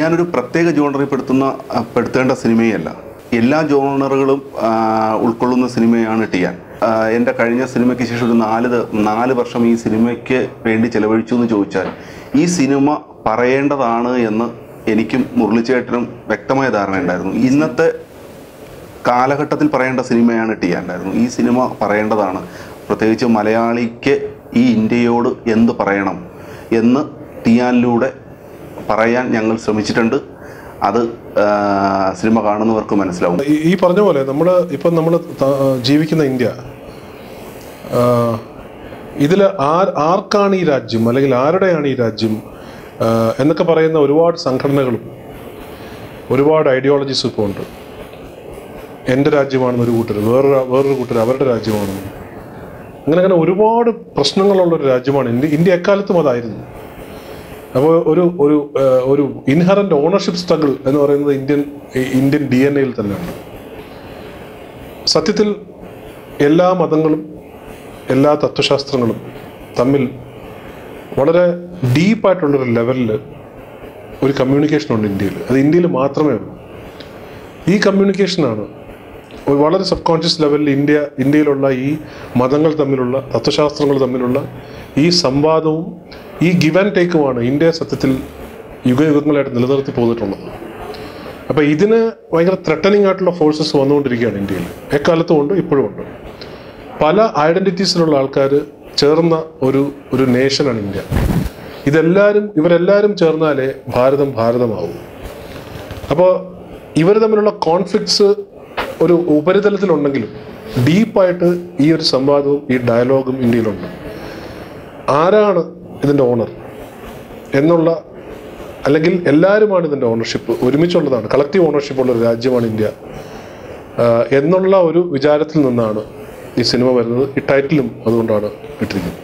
ടിയാനൊരു പ്രത്യേക ജോണറിൽ പെടുത്തേണ്ട സിനിമയല്ല. എല്ലാ ജോണറുകളും ഉൾക്കൊള്ളുന്ന സിനിമയാണ് ടിയാൻ. എൻ്റെ കഴിഞ്ഞ സിനിമയ്ക്ക് ശേഷം ഒരു 4 വർഷം ഈ സിനിമയ്ക്ക് വേണ്ടി ചെലവഴിച്ചു എന്ന് ചോദിച്ചാൽ ഈ സിനിമ പറയേണ്ടതാണ് എന്ന് എനിക്കും മുരളിച്ചേട്ടനും വ്യക്തമായ ധാരണയുണ്ടായിരുന്നു. ഇന്നത്തെ കാലഘട്ടത്തിൽ പറയേണ്ട സിനിമയാണ് ടിയാനായിരുന്നു. ഈ സിനിമ പറയേണ്ടതാണ്. പ്രത്യേകിച്ച് മലയാളിക്ക് ഈ ഇന്ത്യയോട് എന്ത് പറയണം എന്ന് ടിയാനിലൂടെ പറയാൻ ഞങ്ങൾ ശ്രമിച്ചിട്ടുണ്ട്. അത് സിനിമ കാണുന്നവർക്ക് മനസ്സിലാവും. ഈ പറഞ്ഞ പോലെ നമ്മൾ ജീവിക്കുന്ന ഇന്ത്യ, ഇതിൽ ആർക്കാണ് ഈ രാജ്യം, അല്ലെങ്കിൽ ആരുടെയാണ് ഈ രാജ്യം എന്നൊക്കെ പറയുന്ന ഒരുപാട് സംഘടനകളും ഒരുപാട് ഐഡിയോളജീസും ഇപ്പോൾ ഉണ്ട്. എൻ്റെ രാജ്യമാണെന്നൊരു കൂട്ടർ, വേറൊരു കൂട്ടർ അവരുടെ രാജ്യമാണെന്ന്, അങ്ങനെ ഒരുപാട് പ്രശ്നങ്ങളുള്ളൊരു രാജ്യമാണ് ഇന്ത്യ. എക്കാലത്തും അതായിരുന്നു. അപ്പോൾ ഒരു ഇൻഹറൻറ്റ് ഓണർഷിപ്പ് സ്ട്രഗിൾ എന്ന് പറയുന്നത് ഇന്ത്യൻ DNA-യിൽ തന്നെയാണ്. സത്യത്തിൽ എല്ലാ മതങ്ങളും എല്ലാ തത്വശാസ്ത്രങ്ങളും തമ്മിൽ വളരെ ഡീപ്പായിട്ടുള്ളൊരു ലെവലിൽ ഒരു കമ്മ്യൂണിക്കേഷനുണ്ട് ഇന്ത്യയിൽ. അത് ഇന്ത്യയിൽ മാത്രമേ ഉള്ളൂ. ഈ കമ്മ്യൂണിക്കേഷനാണ് വളരെ സബ് കോൺഷ്യസ് ലെവലിൽ ഇന്ത്യയിലുള്ള ഈ മതങ്ങൾ തമ്മിലുള്ള, തത്വശാസ്ത്രങ്ങൾ തമ്മിലുള്ള ഈ സംവാദവും ഈ ഗിവ് ആൻഡ് ടേക്കുമാണ് ഇന്ത്യ സത്യത്തിൽ യുഗയുഗങ്ങളായിട്ട് നിലനിർത്തി പോന്നിട്ടുള്ളത്. അപ്പോൾ ഇതിന് ഭയങ്കര ത്രെട്ടനിങ് ആയിട്ടുള്ള ഫോഴ്സസ് വന്നുകൊണ്ടിരിക്കുകയാണ് ഇന്ത്യയിൽ. എക്കാലത്തും ഉണ്ട്, ഇപ്പോഴും ഉണ്ട്. പല ഐഡൻറ്റിറ്റീസിലുള്ള ആൾക്കാർ ചേർന്ന ഒരു നേഷനാണ് ഇന്ത്യ. ഇവരെല്ലാവരും ചേർന്നാലേ ഭാരതമാവും. അപ്പോൾ ഇവർ തമ്മിലുള്ള കോൺഫ്ലിക്ട്സ് ഒരു ഉപരിതലത്തിലുണ്ടെങ്കിലും ഡീപ്പായിട്ട് ഈ ഒരു സംവാദവും ഈ ഡയലോഗും ഇന്ത്യയിലുണ്ട്. ആരാണ് ഇതിൻ്റെ ഓണർ എന്നുള്ള, അല്ലെങ്കിൽ എല്ലാവരുമാണ് ഇതിൻ്റെ ഓണർഷിപ്പ്, ഒരുമിച്ചുള്ളതാണ്, കളക്റ്റീവ് ഓണർഷിപ്പ് ഉള്ള ഒരു രാജ്യമാണ് ഇന്ത്യ എന്നുള്ള ഒരു വിചാരത്തിൽ നിന്നാണ് ഈ സിനിമ വരുന്നത്. ഈ ടൈറ്റിലും അതുകൊണ്ടാണ് ഇട്ടിരിക്കുന്നത്.